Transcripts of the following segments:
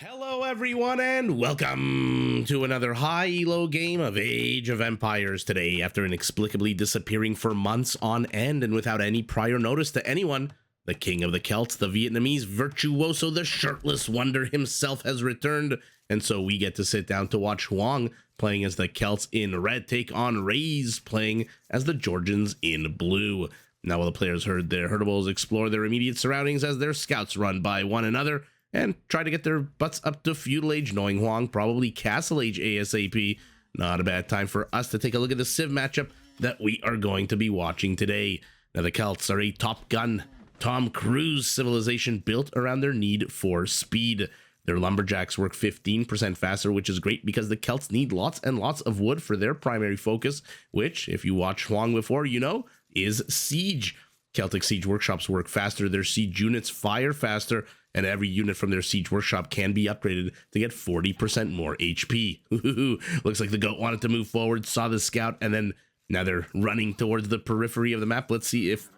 Hello everyone and welcome to another high elo game of Age of Empires today. After inexplicably disappearing for months on end and without any prior notice to anyone, the king of the Celts, the Vietnamese virtuoso, the shirtless wonder himself has returned, and so we get to sit down to watch Hoang playing as the Celts in red take on Rayz playing as the Georgians in blue. Now while the players herd their herdables explore their immediate surroundings as their scouts run by one another and try to get their butts up to Feudal Age, knowing Hoang probably Castle Age ASAP. Not a bad time for us to take a look at the Civ matchup that we are going to be watching today. Now the Celts are a Top Gun, Tom Cruise civilization built around their need for speed. Their lumberjacks work 15% faster, which is great because the Celts need lots and lots of wood for their primary focus, which, if you watched Hoang before, you know, is siege. Celtic siege workshops work faster, their siege units fire faster, and every unit from their siege workshop can be upgraded to get 40% more HP. Looks like the goat wanted to move forward, saw the scout, and then now they're running towards the periphery of the map. Let's see if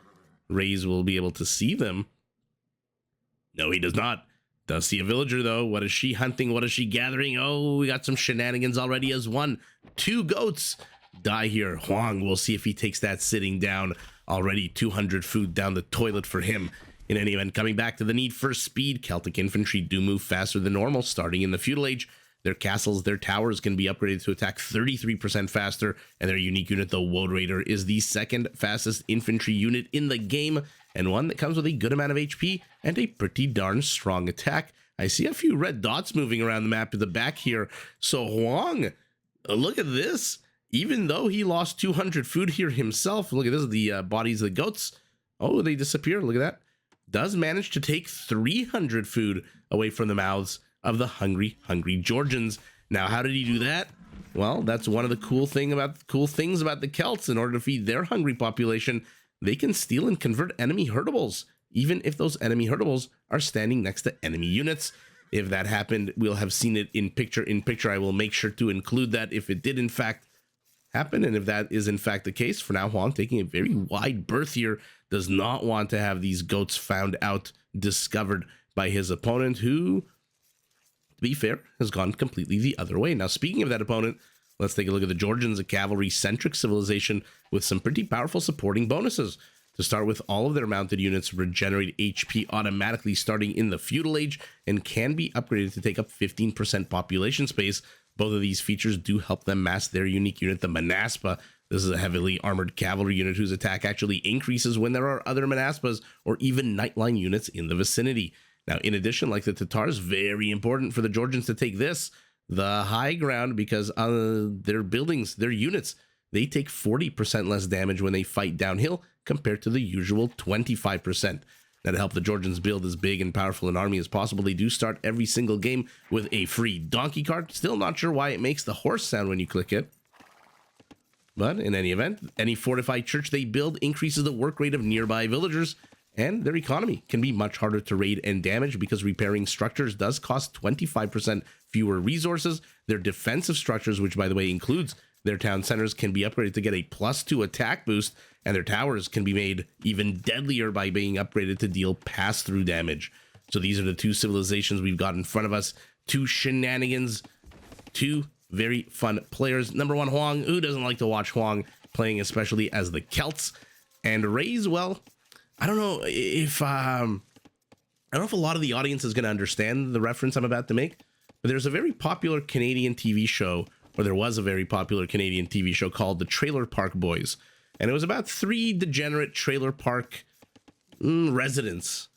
Rayz will be able to see them. No, he does not. Does see a villager, though. What is she hunting? What is she gathering? Oh, we got some shenanigans already as two goats die here. Hoang, we'll see if he takes that sitting down. Already 200 food down the toilet for him. In any event, coming back to the need for speed, Celtic infantry do move faster than normal, starting in the Feudal Age. Their castles, their towers can be upgraded to attack 33% faster, and their unique unit, the Woad Raider, is the second fastest infantry unit in the game, and one that comes with a good amount of HP and a pretty darn strong attack. I see a few red dots moving around the map at the back here. So Hoang, look at this. Even though he lost 200 food here himself, look at this, the bodies of the goats. Oh, they disappear. Look at that. Does manage to take 300 food away from the mouths of the hungry Georgians. Now, how did he do that? Well, that's one of the cool things about the Celts. In order to feed their hungry population, they can steal and convert enemy herdables, even if those enemy herdables are standing next to enemy units. If that happened, we'll have seen it in picture. I will make sure to include that if it did in fact happen, and if that is in fact the case. For now, Hoang taking a very wide berth here, does not want to have these goats found out, discovered by his opponent, who, to be fair, has gone completely the other way. Now, speaking of that opponent, let's take a look at the Georgians, a cavalry-centric civilization with some pretty powerful supporting bonuses. To start with, all of their mounted units regenerate HP automatically starting in the Feudal Age and can be upgraded to take up 15% population space. Both of these features do help them mass their unique unit, the Manaspa. This is a heavily armored cavalry unit whose attack actually increases when there are other Manaspas or even Nightline units in the vicinity. Now, in addition, like the Tatars, very important for the Georgians to take this, the high ground, because their buildings, their units, they take 40% less damage when they fight downhill compared to the usual 25%. Now, to help the Georgians build as big and powerful an army as possible, they do start every single game with a free donkey cart. Still not sure why it makes the horse sound when you click it. But in any event, any fortified church they build increases the work rate of nearby villagers, and their economy can be much harder to raid and damage because repairing structures does cost 25% fewer resources. Their defensive structures, which by the way includes their town centers, can be upgraded to get a +2 attack boost, and their towers can be made even deadlier by being upgraded to deal pass-through damage. So these are the two civilizations we've got in front of us. Two shenanigans, two very fun players. Number one, Hoang. Who doesn't like to watch Hoang playing, especially as the Celts? And Rayz, well, I don't know if a lot of the audience is going to understand the reference I'm about to make, but there's a very popular Canadian TV show, or there was a very popular Canadian TV show called The Trailer Park Boys. And it was about three degenerate trailer park residents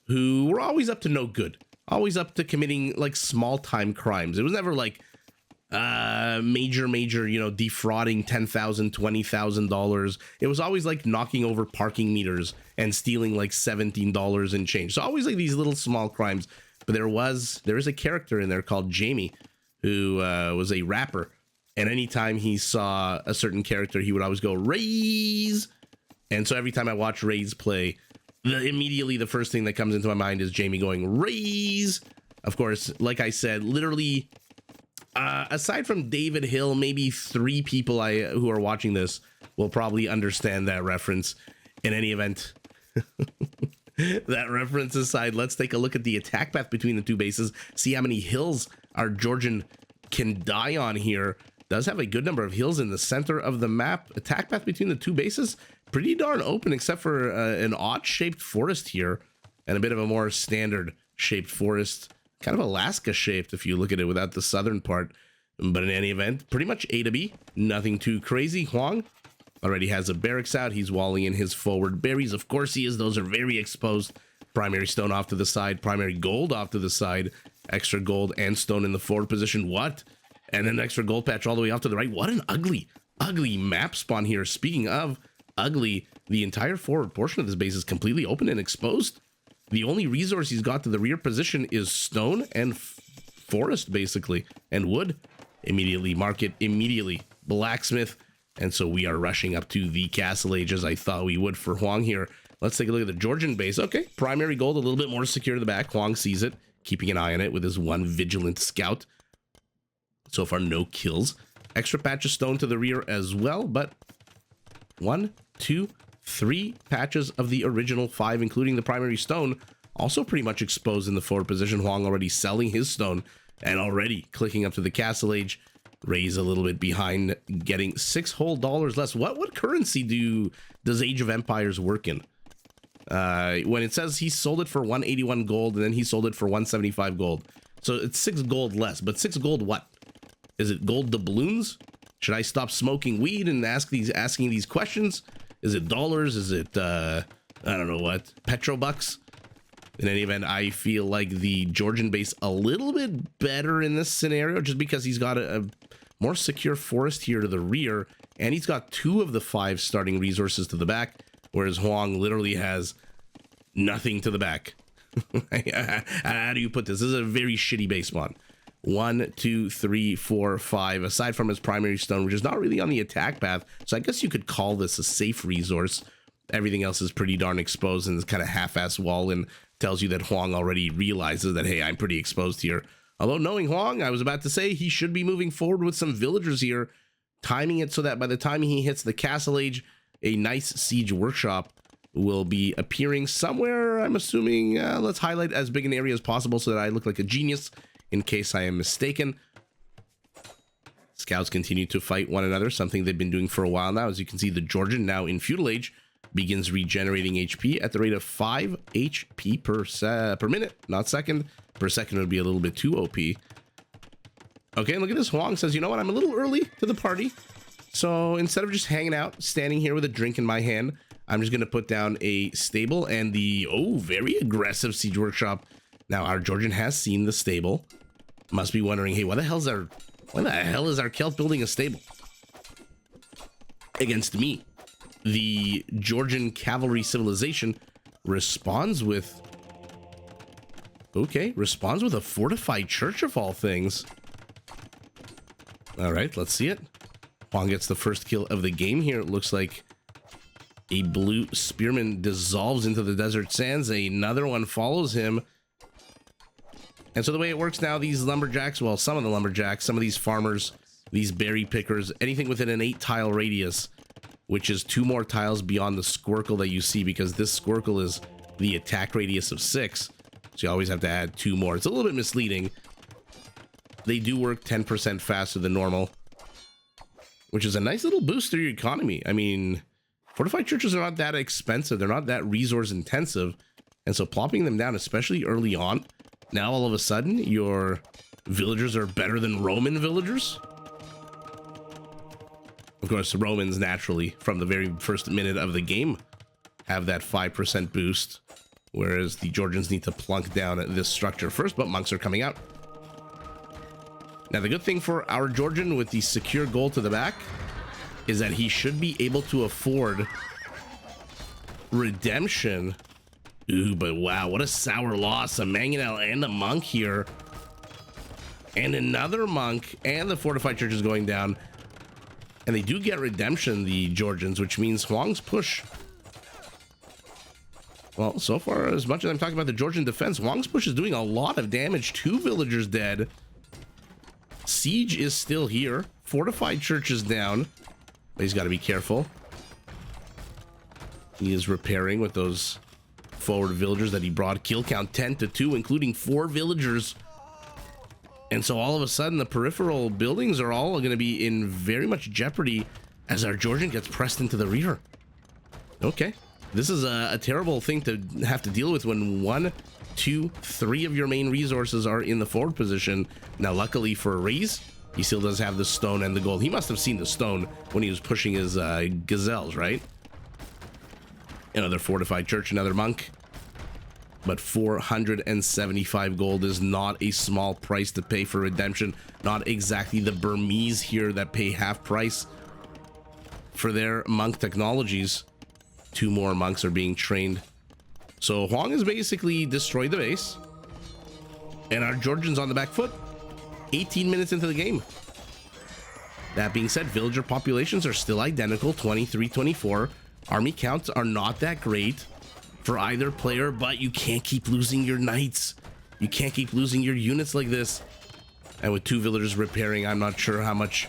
who were always up to no good, always up to committing like small-time crimes. It was never like major, defrauding $10,000, $20,000. It was always like knocking over parking meters and stealing like $17 in change. So always like these little small crimes. But there is a character in there called Jamie who was a rapper. And anytime he saw a certain character, he would always go, Rayz! And so every time I watch Rayz play, immediately the first thing that comes into my mind is Jamie going, Rayz! Of course, like I said, literally, aside from David Hill, maybe three people who are watching this will probably understand that reference. In any event, That reference aside, let's take a look at the attack path between the two bases, see how many hills our Georgian can die on here. Does have a good number of hills in the center of the map. Attack path between the two bases, pretty darn open, except for an odd-shaped forest here, and a bit of a more standard-shaped forest, kind of Alaska-shaped if you look at it without the southern part. But in any event, pretty much A to B, nothing too crazy. Hoang already has a barracks out. He's walling in his forward berries. Of course he is. Those are very exposed. Primary stone off to the side. Primary gold off to the side. Extra gold and stone in the forward position. What? And an extra gold patch all the way off to the right. What an ugly, ugly map spawn here. Speaking of ugly, the entire forward portion of this base is completely open and exposed. The only resource he's got to the rear position is stone and forest, basically, and wood. Immediately market, immediately blacksmith. And so we are rushing up to the Castle Age as I thought we would for Hoang here. Let's take a look at the Georgian base. Okay, primary gold, a little bit more secure to the back. Hoang sees it, keeping an eye on it with his one vigilant scout. So far, no kills. Extra patch of stone to the rear as well, but 1, 2, 3 patches of the original 5, including the primary stone, also pretty much exposed in the forward position. Hoang already selling his stone and already clicking up to the Castle Age. Rayz a little bit behind, getting $6 whole less. What currency does Age of Empires work in? When it says he sold it for 181 gold and then he sold it for 175 gold. So it's 6 gold less, but 6 gold what? Is it gold doubloons? Should I stop smoking weed and asking these questions? Is it dollars? Is it, I don't know what, petrobucks? In any event, I feel like the Georgian base a little bit better in this scenario, just because he's got a more secure forest here to the rear, and he's got 2 of the 5 starting resources to the back, whereas Hoang literally has nothing to the back. How do you put this? This is a very shitty base spawn. 1, 2, 3, 4, 5, aside from his primary stone, which is not really on the attack path, so I guess you could call this a safe resource. Everything else is pretty darn exposed, and this kind of half-ass wall and tells you that Hoang already realizes that, hey, I'm pretty exposed here. Although knowing Hoang, I was about to say he should be moving forward with some villagers here, timing it so that by the time he hits the Castle Age, a nice siege workshop will be appearing somewhere. I'm assuming, let's highlight as big an area as possible so that I look like a genius in case I am mistaken. Scouts continue to fight one another, something they've been doing for a while now. As you can see, the Georgian, now in Feudal Age, begins regenerating HP at the rate of 5 HP per minute, not second. Per second would be a little bit too OP. Okay, look at this. Hoang says, you know what? I'm a little early to the party. So instead of just hanging out, standing here with a drink in my hand, I'm just going to put down a stable and the, very aggressive siege workshop. Now, our Georgian has seen the stable. Must be wondering, hey, why the hell is our Celt building a stable against me? The Georgian cavalry civilization responds with a fortified church of all things. All right, let's see it. Hoang gets the first kill of the game here. It looks like a blue spearman dissolves into the desert sands. Another one follows him. And so the way it works now, these lumberjacks, well, some of the lumberjacks, some of these farmers, these berry pickers, anything within an 8-tile radius, which is 2 more tiles beyond the squircle that you see, because this squircle is the attack radius of 6. So you always have to add 2 more. It's a little bit misleading. They do work 10% faster than normal, which is a nice little boost to your economy. I mean, fortified churches are not that expensive. They're not that resource intensive. And so plopping them down, especially early on, now all of a sudden your villagers are better than Roman villagers. Of course, the Romans naturally, from the very first minute of the game, have that 5% boost, whereas the Georgians need to plunk down this structure first, but monks are coming out. Now, the good thing for our Georgian with the secure goal to the back is that he should be able to afford redemption. Ooh, but wow, what a sour loss. A Mangonel and a monk here. And another monk, and the fortified church is going down. And they do get redemption, the Georgians, which means Hoang's push. Well, so far, as much as I'm talking about the Georgian defense, Hoang's push is doing a lot of damage. 2 villagers dead. Siege is still here. Fortified church is down. But he's got to be careful. He is repairing with those forward villagers that he brought. Kill count 10-2, including 4 villagers. And so all of a sudden, the peripheral buildings are all going to be in very much jeopardy as our Georgian gets pressed into the rear. Okay. This is a terrible thing to have to deal with when 1, 2, 3 of your main resources are in the forward position. Now, luckily for Rayz, he still does have the stone and the gold. He must have seen the stone when he was pushing his gazelles, right? Another fortified church, another monk. But 475 gold is not a small price to pay for redemption. Not exactly the Burmese here that pay half price for their monk technologies. 2 more monks are being trained. So Hoang has basically destroyed the base. And our Georgians on the back foot. 18 minutes into the game. That being said, villager populations are still identical, 23-24. Army counts are not that great for either player, but you can't keep losing your knights. You can't keep losing your units like this. And with 2 villagers repairing, I'm not sure how much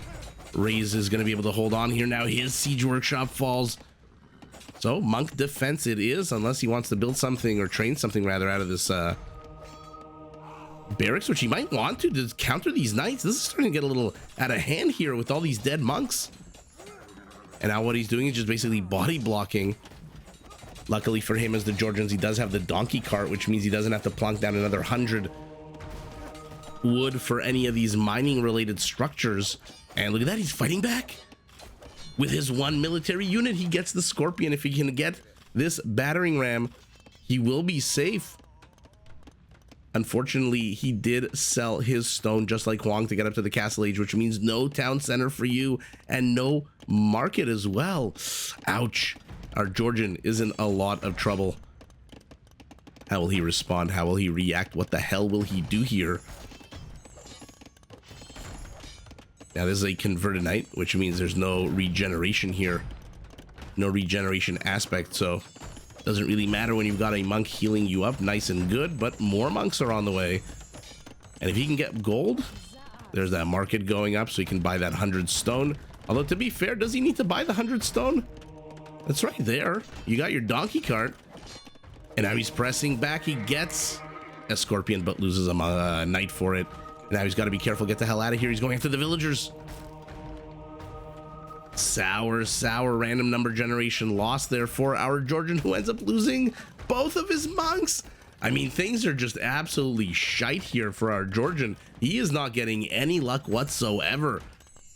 Rayz is going to be able to hold on here. Now his siege workshop falls. So monk defense it is, unless he wants to build something or train something rather out of this barracks, which he might want to counter these knights. This is starting to get a little out of hand here with all these dead monks. And now what he's doing is just basically body blocking. Luckily for him, as the Georgians, he does have the donkey cart, which means he doesn't have to plunk down another 100 wood for any of these mining related structures. And look at that, he's fighting back. With his 1 military unit, he gets the Scorpion. If he can get this battering ram, he will be safe. Unfortunately, he did sell his stone just like Hoang to get up to the Castle Age, which means no town center for you and no market as well. Ouch. Our Georgian is in a lot of trouble. How will he respond? How will he react? What the hell will he do here? Now, this is a converted knight, which means there's no regeneration here. No regeneration aspect, so doesn't really matter when you've got a monk healing you up nice and good, but more monks are on the way. And if he can get gold, there's that market going up, so he can buy that 100 stone. Although, to be fair, does he need to buy the 100 stone? That's right there. You got your donkey cart. And now he's pressing back. He gets a Scorpion, but loses a knight for it. Now he's got to be careful. Get the hell out of here. He's going after the villagers. Sour random number generation loss there for our Georgian, who ends up losing both of his monks. I mean, things are just absolutely shite here for our Georgian. He is not getting any luck whatsoever.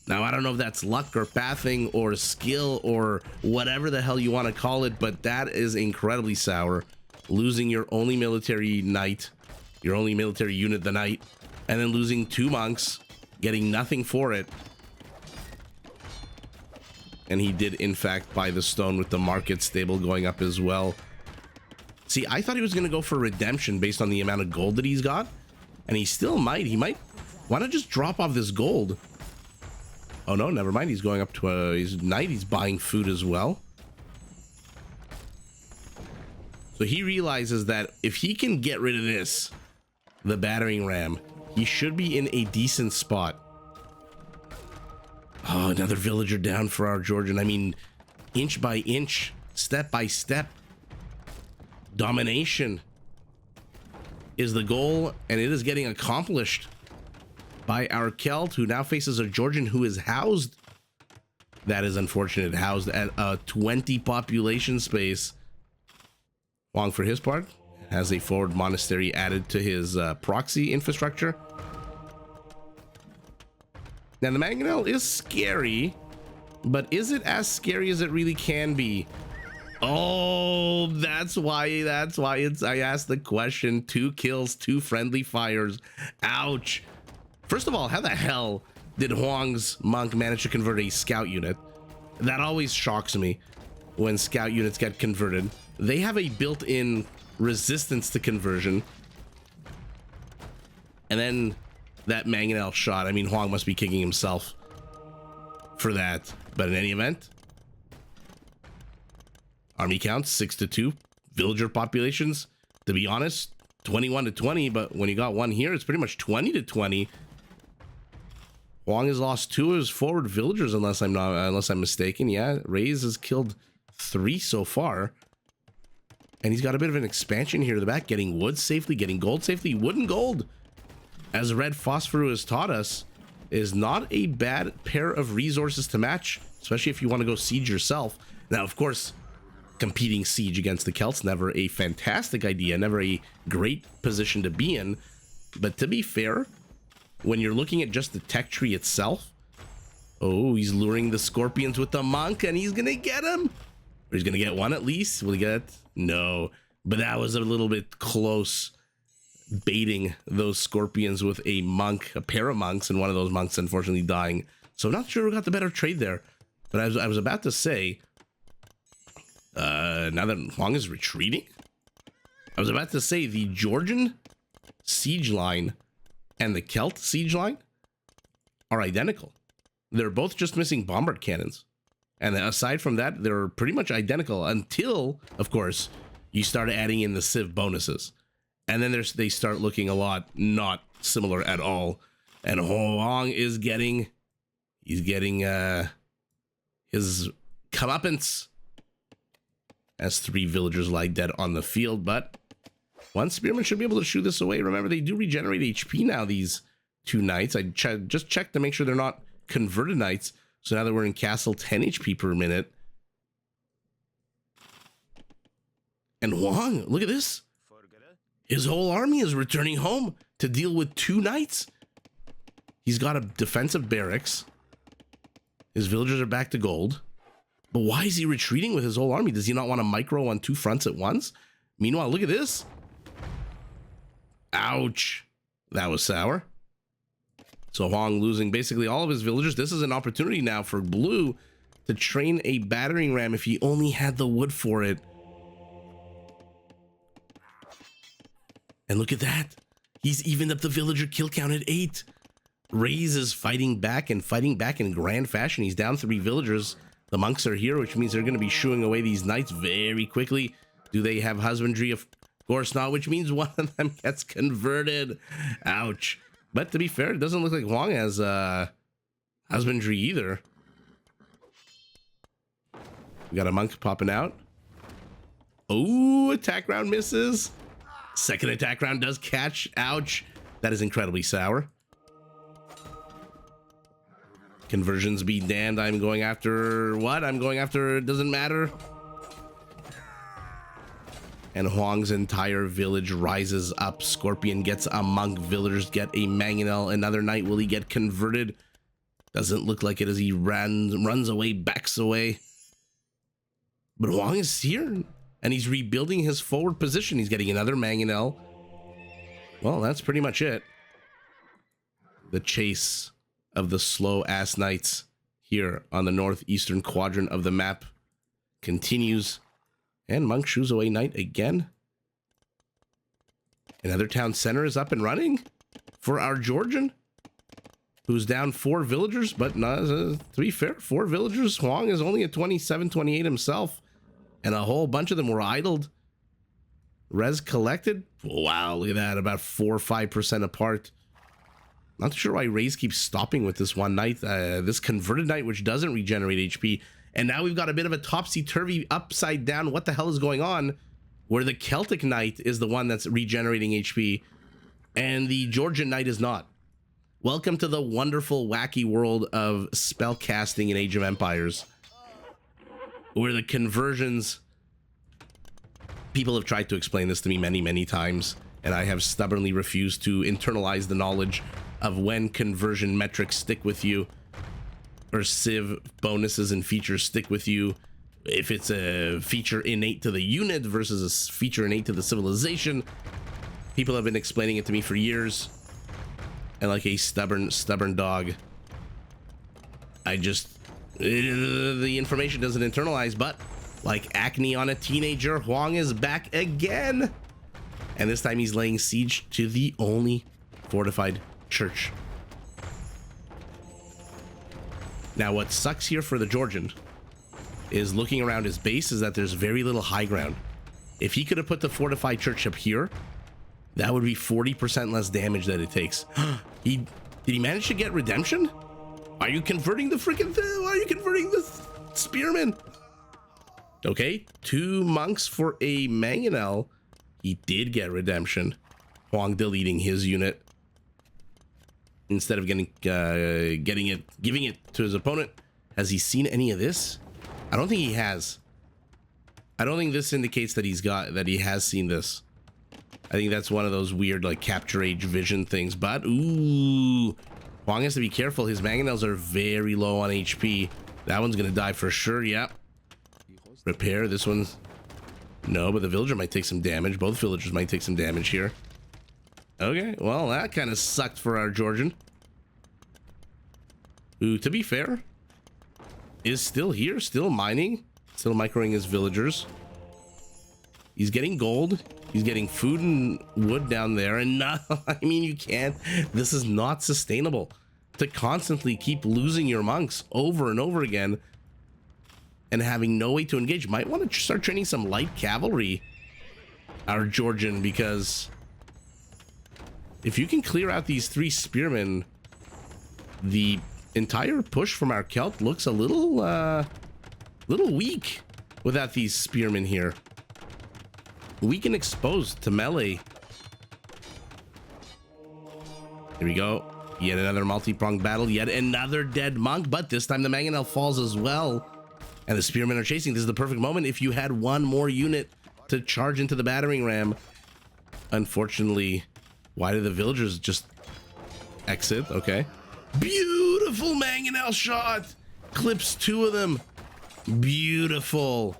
Now, I don't know if that's luck or pathing or skill or whatever the hell you want to call it, but that is incredibly sour. Losing your only military knight, your only military unit, the knight, and then losing 2 monks, getting nothing for it. And he did, in fact, buy the stone with the market stable going up as well. See, I thought he was going to go for redemption based on the amount of gold that he's got. And he still might. He might want to just drop off this gold. Oh, no, never mind. He's going up to his knight. He's buying food as well. So he realizes that if he can get rid of this, the battering ram, he should be in a decent spot. Oh, another villager down for our Georgian. I mean, inch by inch, step by step. Domination is the goal, and it is getting accomplished by our Celt, who now faces a Georgian who is housed. That is unfortunate. Housed at a 20 population space. Hoang, for his part, has a forward monastery added to his proxy infrastructure. Now, the mangonel is scary, but is it as scary as it really can be? Oh, that's why I asked the question. 2 kills, 2 friendly fires. Ouch. First of all, how the hell did Hoang's monk manage to convert a scout unit? That always shocks me when scout units get converted. They have a built-in resistance to conversion. And then that mangonel shot. I mean, Hoang must be kicking himself for that. But in any event, army counts 6-2. Villager populations, to be honest, 21-20. But when you got 1 here, it's pretty much 20-20. Hoang has lost 2 of his forward villagers, unless I'm mistaken. Yeah, Rayz has killed 3 so far. And he's got a bit of an expansion here to the back, getting wood safely, getting gold safely. Wood and gold, as Red Phosphor has taught us, is not a bad pair of resources to match, especially if you want to go siege yourself. Now, of course, competing siege against the Celts, never a fantastic idea, never a great position to be in. But to be fair, when you're looking at just the tech tree itself, oh, he's luring the Scorpions with the monk, and he's gonna get him. Or he's gonna get one at least. Will he get? No, but that was a little bit close, baiting those Scorpions with a monk, a pair of monks, and one of those monks unfortunately dying. So I'm not sure who got the better trade there. But I was about to say, now that Hoang is retreating, I was about to say the Georgian siege line and the Celt siege line are identical. They're both just missing bombard cannons. And aside from that, they're pretty much identical until, of course, you start adding in the civ bonuses. And then they start looking a lot not similar at all. And Hoang is getting, he's getting his comeuppance as 3 villagers lie dead on the field. But one spearman should be able to shoo this away. Remember, they do regenerate HP now, these 2 knights. I just checked to make sure they're not converted knights. So now that we're in castle, 10 HP per minute. And Hoang, look at this. His whole army is returning home to deal with 2 knights. He's got a defensive barracks. His villagers are back to gold. But why is he retreating with his whole army? Does he not want to micro on 2 fronts at once? Meanwhile, look at this. Ouch. That was sour. So Hoang losing basically all of his villagers. This is an opportunity now for Blue to train a battering ram if he only had the wood for it. And look at that. He's evened up the villager kill count at 8. Rayz is fighting back in grand fashion. He's down 3 villagers. The monks are here, which means they're going to be shooing away these knights very quickly. Do they have husbandry? Of course not, which means one of them gets converted. Ouch. But to be fair, it doesn't look like Hoang has husbandry either. We got a monk popping out. Oh, attack round misses. Second attack round does catch. Ouch. That is incredibly sour. Conversions be damned. I'm going after what? I'm going after, it doesn't matter. And Hoang's entire village rises up. Scorpion gets a monk. Villagers get a mangonel. Another knight. Will he get converted? Doesn't look like it as he runs away, backs away. But Hoang is here. And he's rebuilding his forward position. He's getting another mangonel. Well, that's pretty much it. The chase of the slow-ass knights here on the northeastern quadrant of the map continues. And monk shoos away knight again. Another town center is up and running for our Georgian, who's down 4 villagers, but not, to be fair, 4 villagers. Hoang is only at 27, 28 himself, and a whole bunch of them were idled. Res collected. Wow, look at that, about 4 or 5% apart. Not sure why Rayz keeps stopping with this one knight, this converted knight, which doesn't regenerate HP. And now we've got a bit of a topsy-turvy, upside down, what the hell is going on, where the Celtic Knight is the one that's regenerating HP, and the Georgian Knight is not. Welcome to the wonderful, wacky world of spell casting in Age of Empires, where the conversions... People have tried to explain this to me many, many times, and I have stubbornly refused to internalize the knowledge of when conversion metrics stick with you, or civ bonuses and features stick with you, if it's a feature innate to the unit versus a feature innate to the civilization. People have been explaining it to me for years, and like a stubborn dog, I just, the information doesn't internalize. But like acne on a teenager, Hoang is back again, and this time he's laying siege to the only fortified church. Now, what sucks here for the Georgian is, looking around his base, is that there's very little high ground. If he could have put the fortified church up here, that would be 40% less damage that it takes. Did he manage to get redemption? Are you converting the freaking thing? Why are you converting the spearman? Okay, 2 monks for a mangonel. He did get redemption. Hoang deleting his unit instead of giving it to his opponent. Has he seen any of this? I don't think he has. I don't think this indicates that he has seen this. I think that's one of those weird like capture age vision things. But ooh, Hoang has to be careful. His mangonels are very low on HP. That one's gonna die for sure. Yep. Repair. This one's no, but the villager might take some damage. Both villagers might take some damage here. Okay, well, that kind of sucked for our Georgian. Who, to be fair, is still here, still mining, still microing his villagers. He's getting gold. He's getting food and wood down there. And no, I mean, you can't. This is not sustainable to constantly keep losing your monks over and over again and having no way to engage. Might want to start training some light cavalry, our Georgian, because if you can clear out these 3 spearmen, the entire push from our Celt looks a little weak without these spearmen here. Weak and exposed to melee. Here we go. Yet another multi-pronged battle. Yet another dead monk, but this time the mangonel falls as well. And the spearmen are chasing. This is the perfect moment if you had one more unit to charge into the battering ram. Unfortunately, why did the villagers just exit? Okay. Beautiful mangonel shot. Clips 2 of them. Beautiful.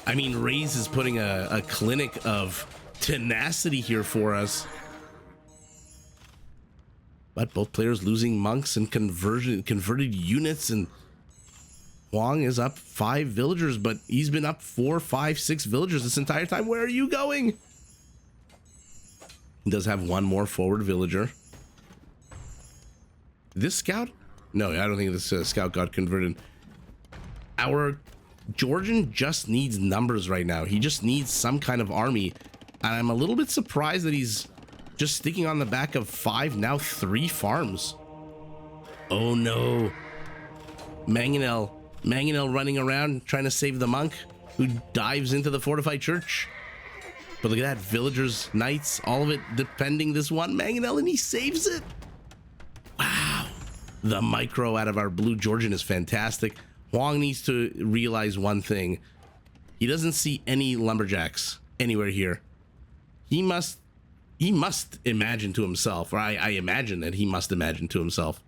I mean, Rayz is putting a clinic of tenacity here for us. But both players losing monks and converted units, and Hoang is up 5 villagers, but he's been up 4, 5, 6 villagers this entire time. Where are you going? He does have 1 more forward villager. This scout? No, I don't think this scout got converted. Our Georgian just needs numbers right now. He just needs some kind of army. And I'm a little bit surprised that he's just sticking on the back of 5, now 3 farms. Oh no. Mangonel running around trying to save the monk who dives into the fortified church. But look at that, villagers, knights, all of it defending this one mangonel, and he saves it. Wow. The micro out of our blue Georgian is fantastic. Hoang needs to realize one thing. He doesn't see any lumberjacks anywhere here. He must imagine to himself, or I imagine that he must imagine to himself,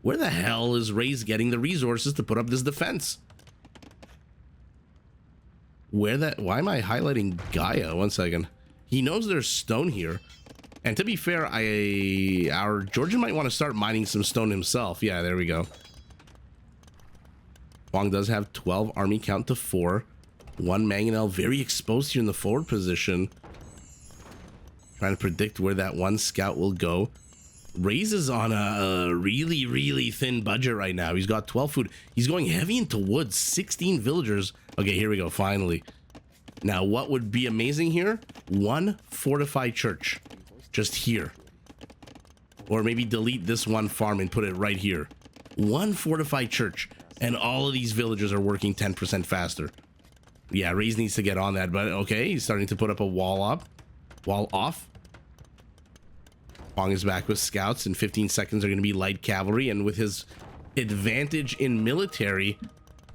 where the hell is Rayz getting the resources to put up this defense? Why am I highlighting Gaia? 1 second. He knows there's stone here. And to be fair, our Georgian might want to start mining some stone himself. Yeah, there we go. Hoang does have 12 army count to 4. 1 mangonel very exposed here in the forward position. Trying to predict where that 1 scout will go. Rayz is on a really, really thin budget right now. He's got 12 food. He's going heavy into wood. 16 villagers. Okay, here we go. Finally. Now, what would be amazing here? 1 fortified church. Just here. Or maybe delete this 1 farm and put it right here. 1 fortified church. And all of these villagers are working 10% faster. Yeah, Rayz needs to get on that. But okay, he's starting to put up a wall off. Hoang is back with scouts. In 15 seconds are going to be light cavalry. And with his advantage in military,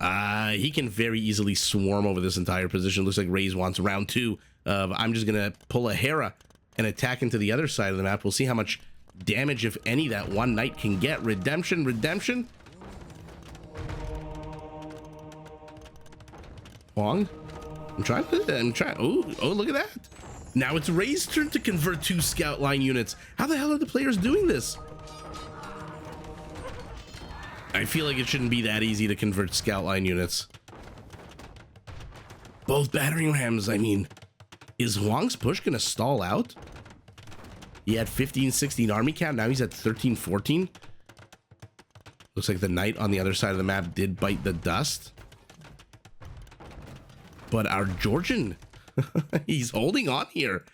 he can very easily swarm over this entire position. Looks like Rayz wants round 2 of I'm just going to pull a Hera and attack into the other side of the map. We'll see how much damage, if any, that 1 knight can get. Redemption. Hoang? I'm trying. Oh, look at that. Now it's Ray's turn to convert 2 scout line units. How the hell are the players doing this? I feel like it shouldn't be that easy to convert scout line units. Both battering rams, I mean. Is Hoang's push gonna stall out? He had 15, 16 army count. Now he's at 13, 14. Looks like the knight on the other side of the map did bite the dust. But our Georgian, he's holding on here.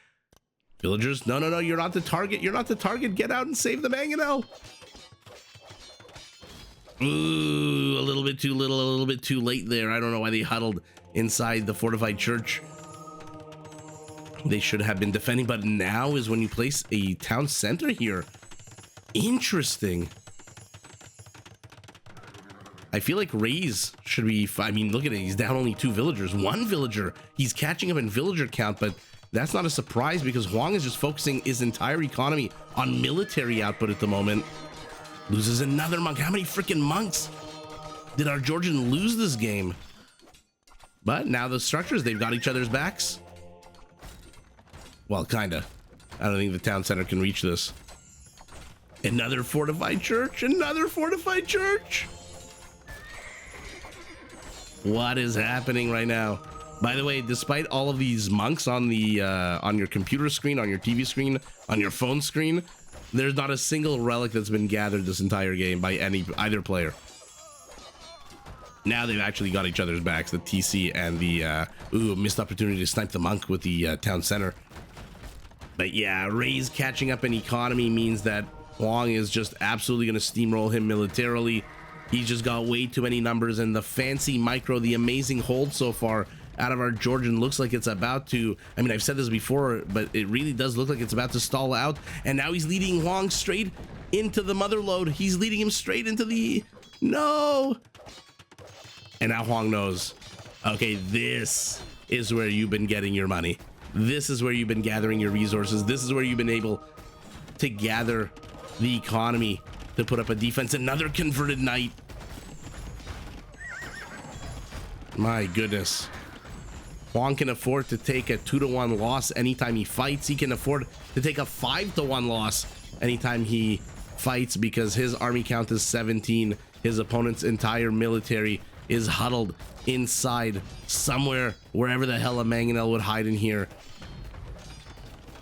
Villagers, no, you're not the target. You're not the target. Get out and save the mangonel. Ooh, a little bit too little, a little bit too late there. I don't know why they huddled inside the fortified church. They should have been defending, but now is when you place a town center here. Interesting. I feel like Rayz should be, I mean, look at it. He's down only 2 villagers. 1 villager. He's catching up in villager count, but that's not a surprise because Hoang is just focusing his entire economy on military output at the moment. Loses another monk. How many freaking monks did our Georgian lose this game? But now the structures, they've got each other's backs. Well, kinda. I don't think the town center can reach this. Another fortified church. Another fortified church. What is happening right now? By the way, despite all of these monks on the on your computer screen, on your TV screen, on your phone screen, there's not a single relic that's been gathered this entire game by either player. Now they've actually got each other's backs, the TC and the missed opportunity to snipe the monk with the town center. But yeah, Rayz catching up in economy means that Hoang is just absolutely going to steamroll him militarily. He's just got way too many numbers, and the fancy micro, the amazing hold so far out of our Georgian looks like it's about to, I mean, I've said this before, but it really does look like it's about to stall out. And now he's leading Hoang straight into the mother lode. He's leading him straight into the, no. And now Hoang knows, okay, this is where you've been getting your money. This is where you've been gathering your resources. This is where you've been able to gather the economy to put up a defense. Another converted knight. My goodness. Hoang can afford to take a 2-to-1 loss anytime he fights. He can afford to take a 5-to-1 loss anytime he fights because his army count is 17. His opponent's entire military is huddled inside somewhere, wherever the hell a mangonel would hide in here.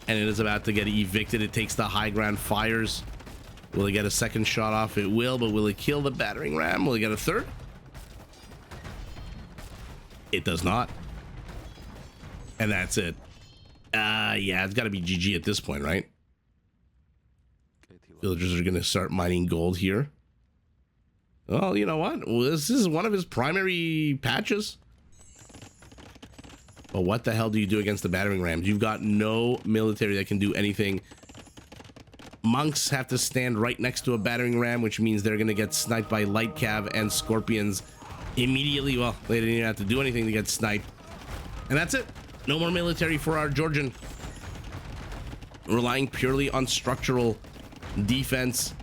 And it is about to get evicted. It takes the high ground, fires. Will he get a second shot off? It will, but will it kill the battering ram? Will he get a third? It does not. And that's it. Yeah, it's got to be GG at this point, right? Villagers are going to start mining gold here. Well, you know what? Well, this is one of his primary patches. But what the hell do you do against the battering rams? You've got no military that can do anything. Monks have to stand right next to a battering ram, which means they're going to get sniped by light cav and scorpions immediately. Well, they didn't even have to do anything to get sniped. And that's it. No more military for our Georgian. Relying purely on structural defense.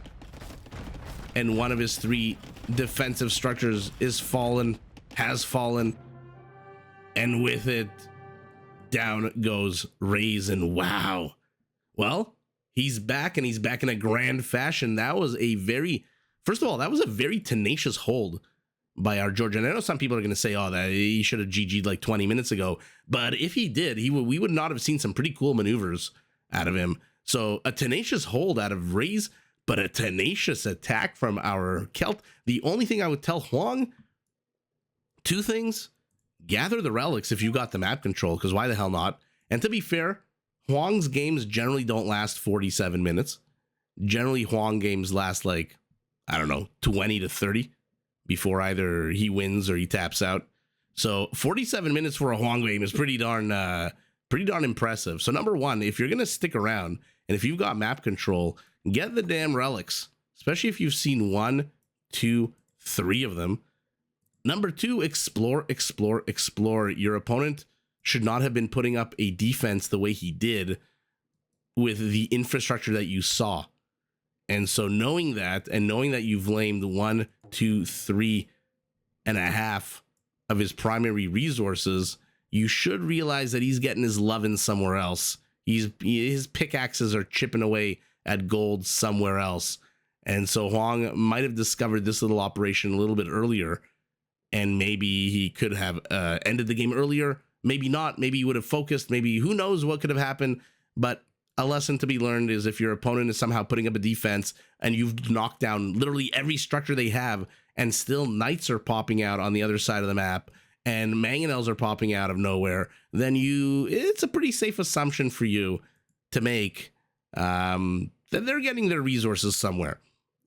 And one of his 3 defensive structures is fallen, has fallen. And with it, down goes Rayz, and wow. Well, he's back, and he's back in a grand fashion. That was a very, first of all, that was a very tenacious hold by our Georgian. I know some people are going to say, oh, that he should have GG'd like 20 minutes ago. But if he did, we would not have seen some pretty cool maneuvers out of him. So a tenacious hold out of Rayz, but a tenacious attack from our Celt. The only thing I would tell Hoang, 2 things. Gather the relics if you got the map control, because why the hell not? And to be fair, Hoang's games generally don't last 47 minutes. Generally, Hoang games last like, I don't know, 20 to 30 before either he wins or he taps out. So 47 minutes for a Hoang game is pretty darn impressive. So number 1, if you're going to stick around and if you've got map control, get the damn relics, especially if you've seen 1, 2, 3 of them. Number 2, explore, explore, explore. Your opponent should not have been putting up a defense the way he did with the infrastructure that you saw. And so knowing that, and knowing that you've lamed 1, 2, 3 and a half of his primary resources, you should realize that he's getting his lovin' somewhere else. His pickaxes are chipping away at gold somewhere else. And so Hoang might have discovered this little operation a little bit earlier, and maybe he could have ended the game earlier. Maybe not. Maybe he would have focused. Maybe who knows what could have happened. But a lesson to be learned is if your opponent is somehow putting up a defense and you've knocked down literally every structure they have, and still knights are popping out on the other side of the map and mangonels are popping out of nowhere, then it's a pretty safe assumption for you to make that they're getting their resources somewhere.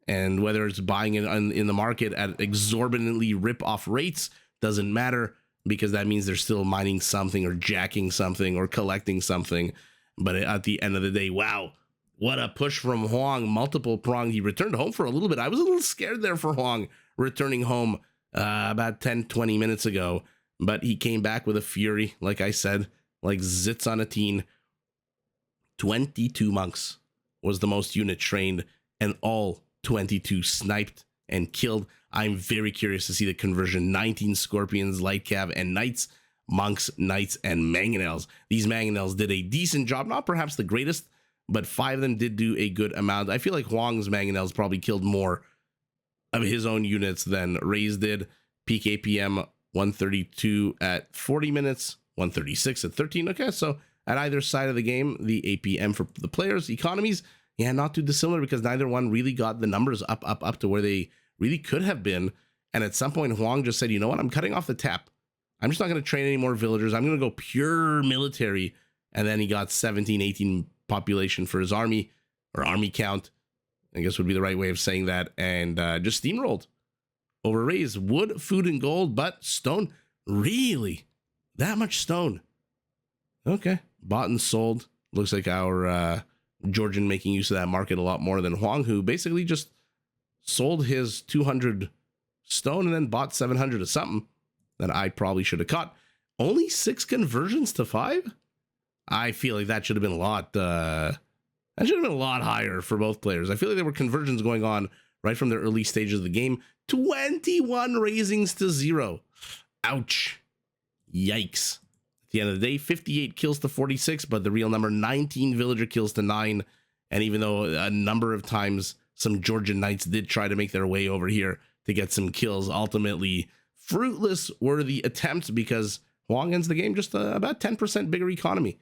And whether it's buying it in the market at exorbitantly rip-off rates, doesn't matter. because that means they're still mining something or jacking something or collecting something. But at the end of the day, wow, what a push from Hoang, multiple prong. He returned home for a little bit. I was a little scared there for Hoang returning home about 10-20 minutes ago, but he came back with a fury, like I said, like zits on a teen. 22 monks was the most unit trained, and all 22 sniped and killed. I'm very curious to see the conversion. 19 scorpions, light cav, and knights, monks, knights, and mangonels. These mangonels did a decent job, not perhaps the greatest, but 5 of them did do a good amount. I feel like Hoang's mangonels probably killed more of his own units than Rayz did. Peak APM 132 at 40 minutes, 136 at 13. Okay, so at either side of the game, the APM for the players, economies, yeah, not too dissimilar, because neither one really got the numbers up to where they really could have been. And at some point, Hoang just said, you know what, I'm cutting off the tap. I'm just not going to train any more villagers. I'm going to go pure military. And then he got 17, 18 population for his army, or army count, I guess would be the right way of saying that, and just steamrolled over Rayz. Wood, food, and gold, but stone. Really? That much stone? Okay. Bought and sold. Looks like our Georgian making use of that market a lot more than Hoang, who basically just sold his 200 stone and then bought 700 of something that I probably should have caught. Only 6 conversions to 5? I feel like that should have been a lot. That should have been a lot higher for both players. I feel like there were conversions going on right from the early stages of the game. 21 raisings to 0. Ouch. Yikes. At the end of the day, 58 kills to 46, but the real number, 19 villager kills to 9. And even though a number of times some Georgian knights did try to make their way over here to get some kills, ultimately fruitless were the attempts, because Hoang ends the game just about 10% bigger economy.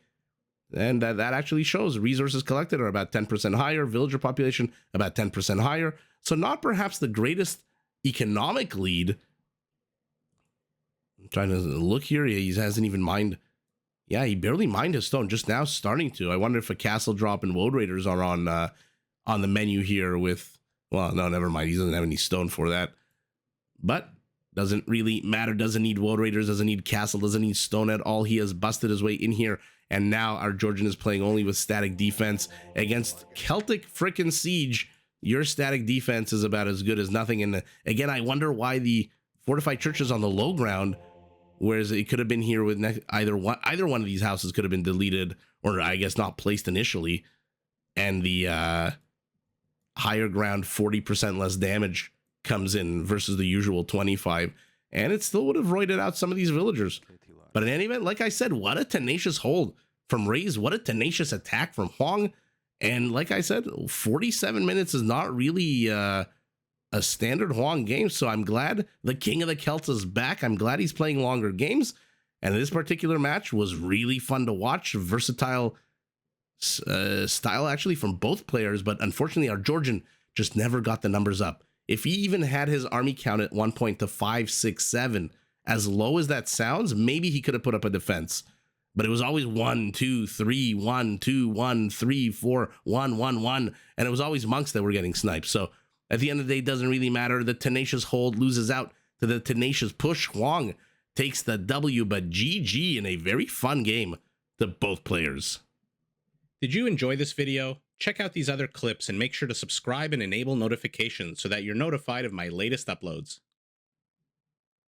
And that actually shows resources collected are about 10% higher, villager population about 10% higher. So not perhaps the greatest economic lead. I'm trying to look here. He hasn't even mined. Yeah, he barely mined his stone, just now starting to. I wonder if a castle drop and woad raiders are on the menu here with, well, no, never mind. He doesn't have any stone for that. But doesn't really matter. Doesn't need woad raiders, doesn't need castle, doesn't need stone at all. He has busted his way in here. And now our Georgian is playing only with static defense against Celtic frickin' siege. Your static defense is about as good as nothing. And again, I wonder why the fortified church is on the low ground, whereas it could have been here with either one of these houses could have been deleted, or I guess not placed initially. And the higher ground 40% less damage comes in versus the usual 25. And it still would have roided out some of these villagers. But in any event, like I said, what a tenacious hold from Rayz. What a tenacious attack from Hoang. And like I said, 47 minutes is not really a standard Hoang game. So I'm glad the King of the Celts is back. I'm glad he's playing longer games. And this particular match was really fun to watch. Versatile style actually from both players. But unfortunately, our Georgian just never got the numbers up. If he even had his army count at one point to 5, 6, 7, as low as that sounds, maybe he could have put up a defense. But it was always 1, 2, 3, 1, 2, 1, 3, 4, 1, 1, 1. And it was always monks that were getting sniped. So at the end of the day, it doesn't really matter. The tenacious hold loses out to the tenacious push. Hoang takes the W, but GG in a very fun game to both players. Did you enjoy this video? Check out these other clips and make sure to subscribe and enable notifications so that you're notified of my latest uploads.